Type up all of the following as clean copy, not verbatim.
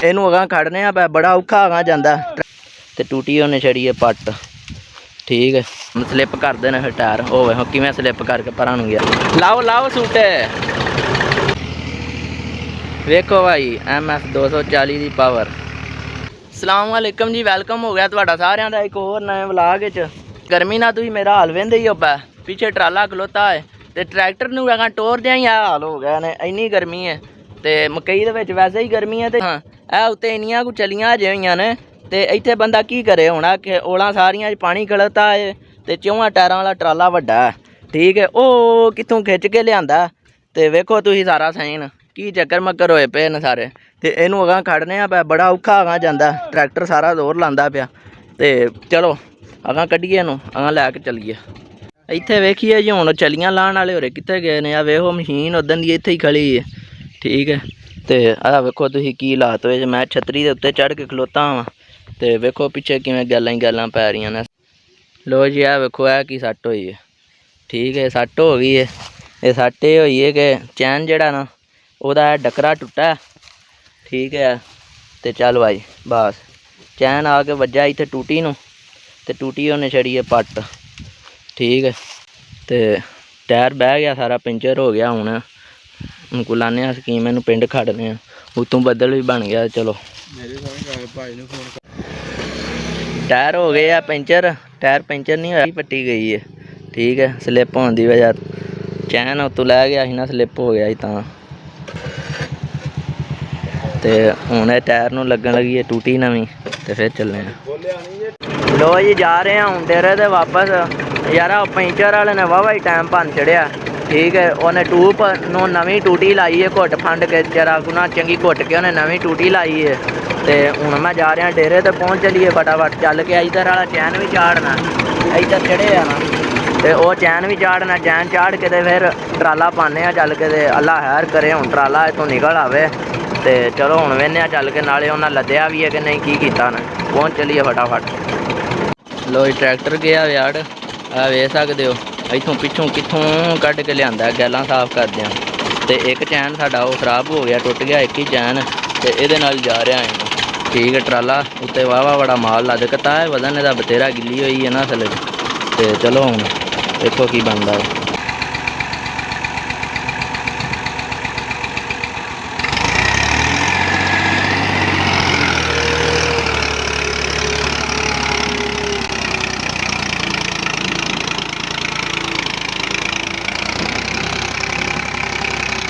ਇਹਨੂੰ अगां खड़ने आ बड़ा औखा अगां जांदा ते टूटी उन्हें छड़ी है पट। ठीक है स्लिप कर देना फिर टायर हो किवें स्लिप करके परां नूं गया। लाओ लाओ सूटे वेखो भाई MS 240 की पावर। अस्सलाम वालेकुम जी, वेलकम हो गया तुहाडा सारिआं दा एक होर नए व्लॉग च। गर्मी ना तुसीं मेरा हाल वेंदे ही हो पै पिछे ट्राला खलोता है ते ट्रैक्टर नूं अगां टोरदिआं ही हाल हो गया ने। इन्नी गर्मी है ते मकई दे विच वैसे ही गर्मी है ते हाँ ਇਹ उत्ते इन्नियां कुछ चलियां अजे होईयां ने ते इत्थे बंदा की करे हुण ओलां सारियां पानी खड़ोता है ते 4 टायरां वाला ट्राला वड्डा है। ठीक है ओ कित्थों खिच के लिआंदा ते वेखो तुसीं सारा सीन की चक्कर मक्कर होए पे ने सारे ते इहनूं अगां खड़ने आ बड़ा औखा अगां जांदा ट्रैक्टर सारा जोर लांदा पिया ते चलो अगां कड्ढिए इहनूं अगां लैके चलीए। इत्थे वेखिए जी हुण चलियां लाण वाले होरे कित्थे गए ने। आ वेखो मशीन उदन दी इत्थे ही खड़ी है। ठीक है ते आ वेखो तुसीं की हालात होए मैं छतरी दे उत्ते चढ़ के खलोता वां ते वेखो पिछे किवें गैलां ही गैलां पै रहियां ने। लो जी आ वेखो ऐ की सट होई है। ठीक है सट हो गई है। ये सट ये होई है कि चैन जेहड़ा ना ओहदा डकरा टुटा। ठीक है ते चल भाई बस चैन आके वज्जा इत्थे टूटी नूं ते टूटी उन्हें छड़ी है पट। ठीक है ते टायर बह गया सारा पंचर हो गया। हुण को लाने आ स्कीम इनू पिंड खड़ने उत्तों बदल भी बन गया। चलो टायर हो गए आ पंचर। टायर पंचर नहीं होया पट्टी गई है। ठीक है स्लिप होने की वजह चैन उत्तों लै गया ही ना स्लिप हो गया तां ते हुण टायर नूं लगन लगी है टूटी नवीं ते फिर चलने। लो जी जा रहे हैं हुण डेरे ते वापस। यार पंचर वाले ने वाहवा ही टाइम भन चढ़िया। ठीक है उन्हें टूप नूं नवीं टूटी लाई है घुट फंड के जरा गुना चंगी घुट के उन्हें नवीं टूटी लाई है ते हुण मैं जा रहा डेरे ते पहुँच चलिए फटाफट चल के। इधर वाला चैन भी चाड़ना इधर चढ़े आ ना ते ओह चैन भी चाड़ना। चैन चाड़ के ते फिर ट्राला पाने आ चल के ते अल्लाह खैर करे हुण ट्राला इत्थों निकल आवे ते चलो हुण वेन्ने आ चल के नाले उन्हें लद्दिया भी है कि नहीं की कीता ने। पहुँच चलिए फटाफट। लो ट्रैक्टर गया यार्ड आ वेख सकते हो इत्थों पिछों कित्थों कढ़ के लिआंदा गैलां साफ करदिआं ते एक चैन साडा वो खराब हो गया टुट गया एक ही चैन ते इहदे नाल जा रहा है। ठीक है ट्राला उत्ते वाहवा बड़ा माल लदकता है वजन इहदा बतेरा गिल्ली हुई है ना असल ते चलो हुण देखो की बनदा है।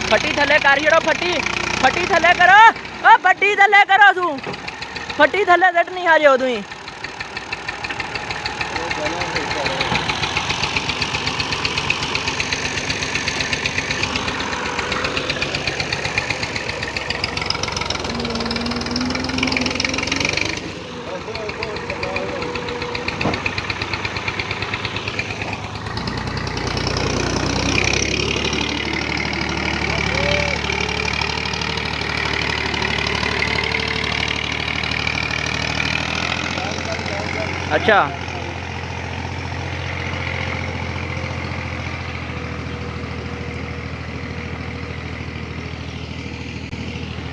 फटी थले कर जड़ो फटी थले करो ओ फटी थले करो तू फटी थले सट नहीं आ जाओ तुम। अच्छा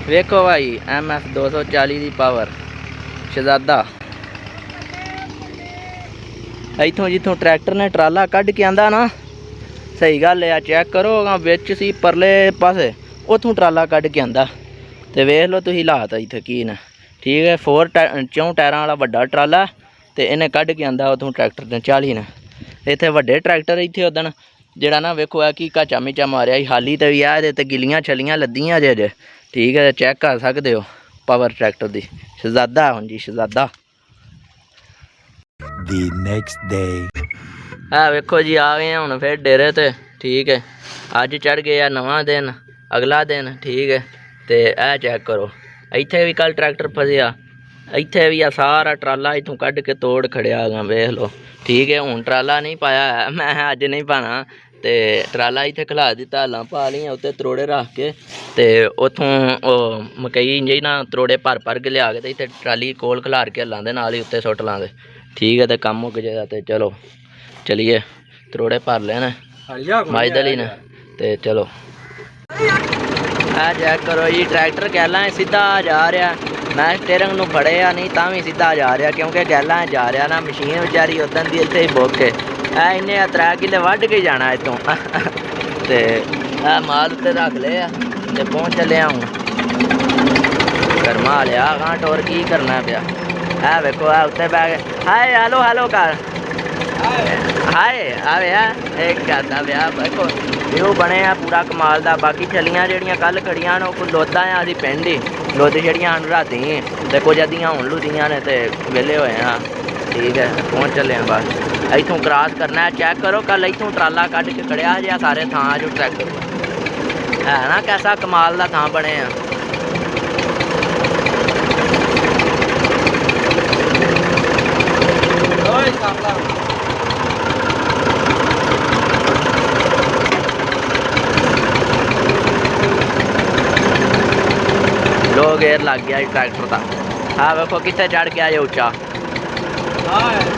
वेखो भाई MS 240 की पावर शहजादा। इत्थों जित्थों ट्रैक्टर ने ट्राला कढ़ के आंदा ना सही गल है चेक करो बिच सी परले पासे उतों ट्राला कढ़ के आंदा ते वेख लो तुसीं हालात इत्थे की ने। ठीक है 4 टायरां वाला वड्डा ट्राला ते इन्हें कढ़ के आंदा उतों ट्रैक्टर ने 40 ने। इत्थे वड्डे ट्रैक्टर इत्थे उदन जेड़ा ना वेखो है कि घाचा मिचा मारिया ही हाली ते भी है ते गिलियां छलियां लद्दियां जे। ठीक है चेक कर सकते हो पावर ट्रैक्टर दी शहजादा हुण जी शहजादा। The next day है वेखो जी आ गए हुण फिर डेरे ते। ठीक है अज चढ़ गया नवां दिन अगला दिन। ठीक है ते ए चेक करो इत्थे भी कल ट्रैक्टर फसिया इत्थे भी आ सारा ट्राला इत्थों कढ़ के तोड़ खड़िया वेख लो। ठीक है हुण ट्राला नहीं पाया है मैं अज नहीं पाना ते ट्राला इत्थे खिला दिता हलां पा लियां उत्ते त्रोड़े रख के ते उत्थों मकई जी ना त्रोड़े भर के लिया के ते इत्थे ट्राली कोल खिलार के लांदे नाल ही उत्ते सुट लांदे। ठीक है तो कम मुक जाएगा तो चलो चलिए त्रोड़े भर लेने माजदली ने ते चलो। चेक करो जी ट्रैक्टर कहला सीधा जा रहा ਮੈਂ ਸਟੀਅਰਿੰਗ ਨੂੰ ਫੜਿਆ ਨਹੀਂ ਤਾਂ ਵੀ ਸਿੱਧਾ ਜਾ ਰਿਹਾ ਕਿਉਂਕਿ ਗੈਲਾਂ ਜਾ ਰਿਹਾ ਨਾ ਮਸ਼ੀਨ ਵਿਚਾਰੀ ਉਦੋਂ ਦੀ ਇੱਥੇ ਹੀ ਬੁੱਕ ਹੈ ਇਹਨੇ 3 ਕਿੱਲੇ ਵੱਢ ਕੇ ਜਾਣਾ ਇੱਥੋਂ ਤੇ ਇਹ ਮਾਲ ਉੱਤੇ ਰੱਖ ਲਿਆ ਤੇ ਪਹੁੰਚ ਚੱਲਿਆ ਹੁਣ ਗਰਮਾ ਲਿਆ ਗਾਂ ਟੋਰ ਕੀ ਕਰਨਾ ਪਿਆ ਇਹ ਵੇਖੋ ਆ ਉੱਤੇ ਬਹਿ ਕੇ ਹਾਏ ਹੈਲੋ ਕਰ ਹਾਏ ਆਵੇ ਇਹ ਕਰਦਾ ਪਿਆ ਵੇਖੋ ਵਿਊ ਬਣਿਆ ਪੂਰਾ ਕਮਾਲ ਦਾ ਬਾਕੀ ਛਲੀਆਂ ਜਿਹੜੀਆਂ ਕੱਲ ਖੜੀਆਂ ਨੇ ਉਹ ਲੋਦਾਂ ਆ ਅਸੀਂ ਪਿੰਡ ਹੀ ਲੋਦ ਜਿਹੜੀਆਂ ਹਨ ਰਾਤੀ ਤੇ ਕੁਝ ਅੱਧੀਆਂ ਹੁਣ ਲੁਦੀਆਂ ਨੇ ਤੇ ਵਿਹਲੇ ਹੋਏ ਆ ਠੀਕ ਹੈ ਪਹੁੰਚ ਚੱਲੇ ਆ ਬਸ ਇੱਥੋਂ ਕ੍ਰਾਸ ਕਰਨਾ ਚੈੱਕ ਕਰੋ ਕੱਲ ਇੱਥੋਂ ਟਰਾਲਾ ਕੱਢ ਕੇ ਖੜਿਆ ਜਿਹਾ ਸਾਰੇ ਥਾਂ ਜੋ ਟਰੈਕਟਰ ਹੈ ਨਾ ਕੈਸਾ ਕਮਾਲ ਦਾ ਥਾਂ ਬਣੇ ਆ ਲੋ ਗੇਅਰ ਲੱਗ ਗਿਆ ਟਰੈਕਟਰ ਦਾ ਹਾਂ ਵੇਖੋ ਕਿੱਥੇ ਚੜ ਗਿਆ ਜੇ ਉੱਚਾ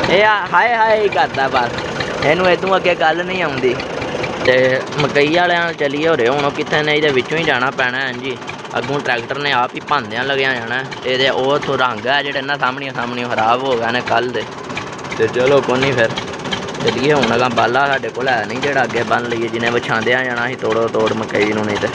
ਇਹ ਹਾਏ ਹਾਏ ਹੀ ਕਰਦਾ ਬਸ ਇਹਨੂੰ ਇਦੋਂ ਅੱਗੇ ਗੱਲ ਨਹੀਂ ਆਉਂਦੀ ਤੇ ਮਕਈ ਵਾਲਿਆਂ ਨਾਲ ਚੱਲੀਏ ਹੋ ਰਹੇ ਹੁਣ ਕਿੱਥੇ ਨੇ ਇਹਦੇ ਵਿੱਚੋਂ ਹੀ ਜਾਣਾ ਪੈਣਾ ਹਾਂਜੀ ਅੱਗੋਂ ਟਰੈਕਟਰ ਨੇ ਆਪ ਹੀ ਭਾਂਦਿਆਂ ਲੱਗਿਆ ਜਾਣਾ ਇਹਦੇ ਉਹ ਉੱਥੋਂ ਰੰਗ ਆ ਜਿਹੜੇ ਨਾ ਸਾਹਮਣੇ ਖਰਾਬ ਹੋ ਗਏ ਨੇ ਕੱਲ੍ਹ ਦੇ ਤੇ ਚਲੋ ਕੋਈ ਨਹੀਂ ਫਿਰ ਚੱਲੀਏ ਹੁਣ ਅਗਾਂ ਬਾਲਾ ਸਾਡੇ ਕੋਲ ਹੈ ਨਹੀਂ ਜਿਹੜਾ ਅੱਗੇ ਬੰਨ ਲਈਏ ਜਿਹਨੇ ਵਿਛਾਂਦਿਆਂ ਜਾਣਾ ਸੀ ਤੋੜੋ ਤੋੜ ਮਕਈ ਨੂੰ ਨਹੀਂ ਤੇ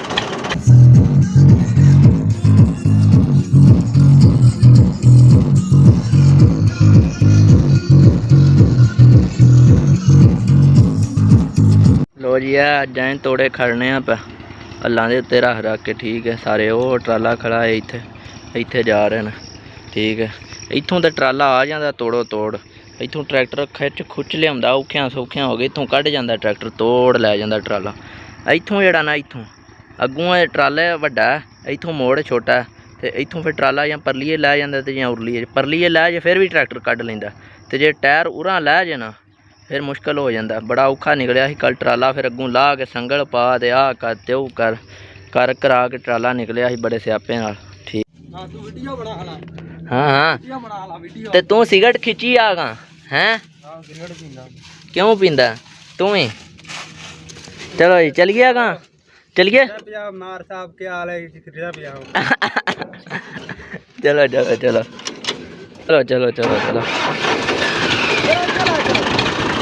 ਲੋ ਜੀ ਆ ਅੱਜ ਐਂ ਤੋੜੇ ਖੜਨੇ ਆ ਅੱਲਾਂ ਦੇ ਉੱਤੇ ਰੱਖ ਕੇ ਠੀਕ ਹੈ ਸਾਰੇ ਉਹ ਟਰਾਲਾ ਖੜਾ ਹੈ ਇੱਥੇ ਜਾ ਰਹੇ ਨੇ ਠੀਕ ਹੈ ਇੱਥੋਂ ਤਾਂ ਟਰਾਲਾ ਆ ਜਾਂਦਾ ਤੋੜੋ ਤੋੜ ਇੱਥੋਂ ਟਰੈਕਟਰ ਖੁੱਚ ਲਿਆਉਂਦਾ ਔਖਿਆਂ ਸੌਖਿਆਂ ਹੋ ਗਏ ਇੱਥੋਂ ਕੱਢ ਜਾਂਦਾ ਟਰੈਕਟਰ ਤੋੜ ਲੈ ਜਾਂਦਾ ਟਰਾਲਾ ਇੱਥੋਂ ਜਿਹੜਾ ਨਾ ਇੱਥੋਂ ਅੱਗੋਂ ਇਹ ਟਰਾਲਾ ਵੱਡਾ ਇੱਥੋਂ ਮੋੜ ਛੋਟਾ ਅਤੇ ਇੱਥੋਂ ਫਿਰ ਟਰਾਲਾ ਜਾਂ ਪਰਲੀਏ ਲੈ ਜਾਂਦਾ ਅਤੇ ਜਾਂ ਉਰਲੀਏ ਪਰਲੀਏ ਲੈ ਜੇ ਫਿਰ ਵੀ ਟਰੈਕਟਰ ਕੱਢ ਲੈਂਦਾ ਅਤੇ ਜੇ ਟਾਇਰ ਉਰਾਂ ਲੈ ਜੇ ਨਾ ਫਿਰ ਮੁਸ਼ਕਿਲ ਹੋ ਜਾਂਦਾ ਬੜਾ ਔਖਾ ਨਿਕਲਿਆ ਸੀ ਕੱਲ੍ਹ ਟਰਾਲਾ ਫਿਰ ਅੱਗੋਂ ਲਾਹ ਕੇ ਸੰਗਲ ਪਾ ਤੇ ਆਹ ਕਰ ਤੇ ਉਹ ਕਰ ਕਰਾ ਕੇ ਟਰਾਲਾ ਨਿਕਲਿਆ ਸੀ ਬੜੇ ਸਿਆਪੇ ਨਾਲ ਠੀਕ ਹਾਂ ਤੇ ਤੂੰ ਸਿਗਰਟ ਖਿੱਚੀ ਆ ਗਾ ਹੈਂ ਕਿਉਂ ਪੀਂਦਾ ਤੂੰ ਵੀ ਚਲੋ ਜੀ ਚਲੀਏ ਗਾ ਚਲੀਏ ਚਲੋ ਚਲੋ ਚਲੋ ਚਲੋ ਚਲੋ ਚਲੋ ਚਲੋ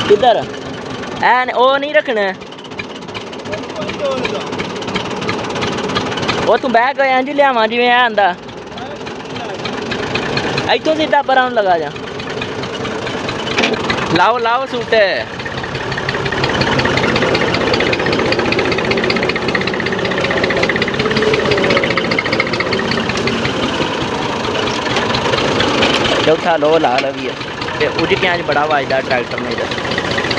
ਕਿੱਧਰ ਐ ਉਹ ਨਹੀਂ ਰੱਖਣਾ ਉਹ ਤੂੰ ਬਹਿ ਕੇ ਇੰਝ ਲਿਆਵਾਂ ਜਿਵੇਂ ਐ ਆਂਦਾ ਇੱਥੋਂ ਸਿੱਧਾ ਪਰਾਂ ਨੂੰ ਲਗਾ ਜਾ ਲਾਓ ਸੂਟੇ चौथा लो ला लवी है उजकियां बड़ा वजदा ट्रैक्टर ने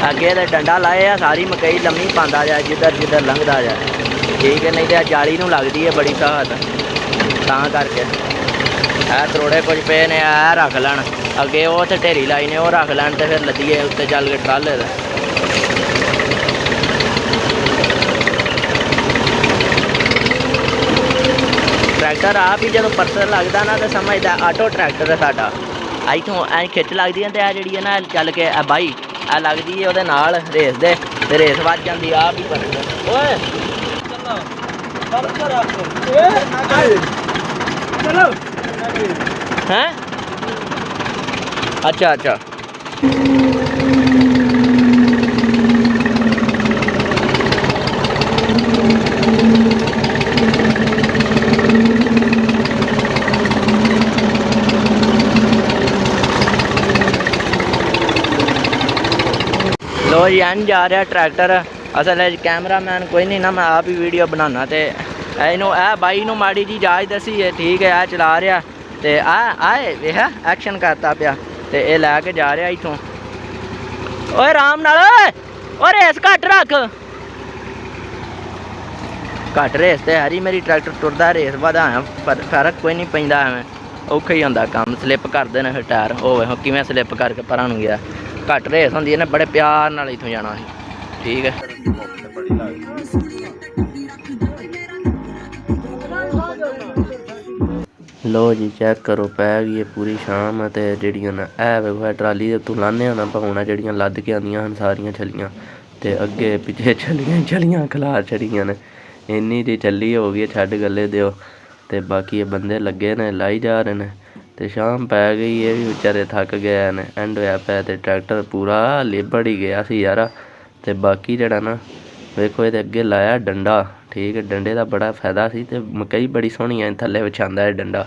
अगे तो डंडा लाए सारी मकई लम्मी पाँदा जाए जिधर जिधर लंघदा जाए ठीक है नहीं तो जाली नूं लगती है बड़ी सहायत तां करके है तरोड़े कुछ पे ने ऐ रख लैन अगे वो तो ढेरी लाई ने वो रख लैन तो फिर लद्दिए उत्ते चल के ट्राले दा ट्रैक्टर आप ही जो परसर लगता ना तो समझदा ऑटो ट्रैक्टर है साडा इतों ऐ खिच लगती है तो जी है ना चल के बाई ए लगती है वो नाल रेस दे रेस बज जाती आप ही पर हैं अच्छा अच्छा लो जी एन जा रहा ट्रैक्टर असल कैमरामैन कोई नहीं ना मैं आप ही वीडियो बनाना तो इनू ए बाई नू माड़ी जी जाच दसी है ठीक है चला रहा तो आए वेह एक्शन करता पाया तो यह लैके जा रहा इतों ओए आराम नाल ओए रेस घट रख घट रेस तो हरी मेरी ट्रैक्टर टुरदा रेस वधाया फर्क कोई नहीं पैंदा एवं औखा ही होंदा काम स्लिप करते हैं फिर टायर हो किवें स्लिप करके परां नूं गया घट रेस होंदी है बड़े प्यार नाल इत्थों जाना है ठीक है लो जी चेक करो पै गई है पूरी शाम ते जिहड़ियां ना ऐ ट्राली दे उत्तों लाने ना पौना जिहड़ियां लद के आंदियां हन सारियां छलियां ते अगे पिछे छलियां खलार छड़ियां ने इन्नी जी चली हो गई छड्ड गल्ले दिओ ਤੇ ਬਾਕੀ ਇਹ ਬੰਦੇ ਲੱਗੇ ਨੇ ਲਾਈ ਜਾ ਰਹੇ ਨੇ ਤੇ ਸ਼ਾਮ ਪੈ ਗਈ ਇਹ ਵੀ ਵਿਚਾਰੇ ਥੱਕ ਗਏ ਨੇ ਐਂਡ ਹੋਇਆ ਪਿਆ ਤੇ ਟਰੈਕਟਰ ਪੂਰਾ ਲਿਬੜ ਹੀ ਗਿਆ ਸੀ ਯਾਰ। ਤੇ ਬਾਕੀ ਜਿਹੜਾ ਨਾ ਵੇਖੋ ਇਹਦੇ ਅੱਗੇ ਲਾਇਆ ਡੰਡਾ, ਠੀਕ ਹੈ, ਡੰਡੇ ਦਾ ਬੜਾ ਫਾਇਦਾ ਸੀ ਤੇ ਮਕਈ ਬੜੀ ਸੋਹਣੀ ਐ ਥੱਲੇ ਵਿਛਾਉਂਦਾ ਹੈ ਡੰਡਾ,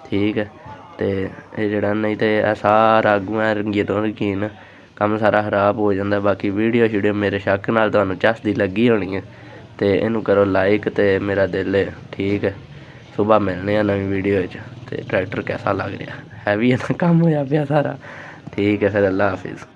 ਠੀਕ ਹੈ। ਤੇ ਇਹ ਜਿਹੜਾ ਨਹੀਂ ਤੇ ਇਹ ਸਾਰਾ ਅੱਗੋਂ ਐ ਰੰਗੀਨ ਕੰਮ ਸਾਰਾ ਖਰਾਬ ਹੋ ਜਾਂਦਾ। ਬਾਕੀ ਵੀਡੀਓ ਸ਼ੀਡੀਓ ਮੇਰੇ ਸ਼ੱਕ ਨਾਲ ਤੁਹਾਨੂੰ ਚੱਸਦੀ ਲੱਗੀ ਹੋਣੀ ਹੈ ਤੇ ਇਹਨੂੰ ਕਰੋ ਲਾਈਕ ਤੇ ਮੇਰਾ ਦਿਲ ਹੈ, ਠੀਕ ਹੈ। ਸੁਬਾਹ ਮਿਲਣੇ ਆ ਨਵੀਂ ਵੀਡੀਓ 'ਚ। ਤੇ ਟਰੈਕਟਰ ਕੈਸਾ ਲੱਗ ਰਿਹਾ, ਹੈਵੀ ਇਹਦਾ ਕੰਮ ਹੋਇਆ ਪਿਆ ਸਾਰਾ, ਠੀਕ ਹੈ। ਫਿਰ ਅੱਲਾ ਹਾਫਿਜ਼।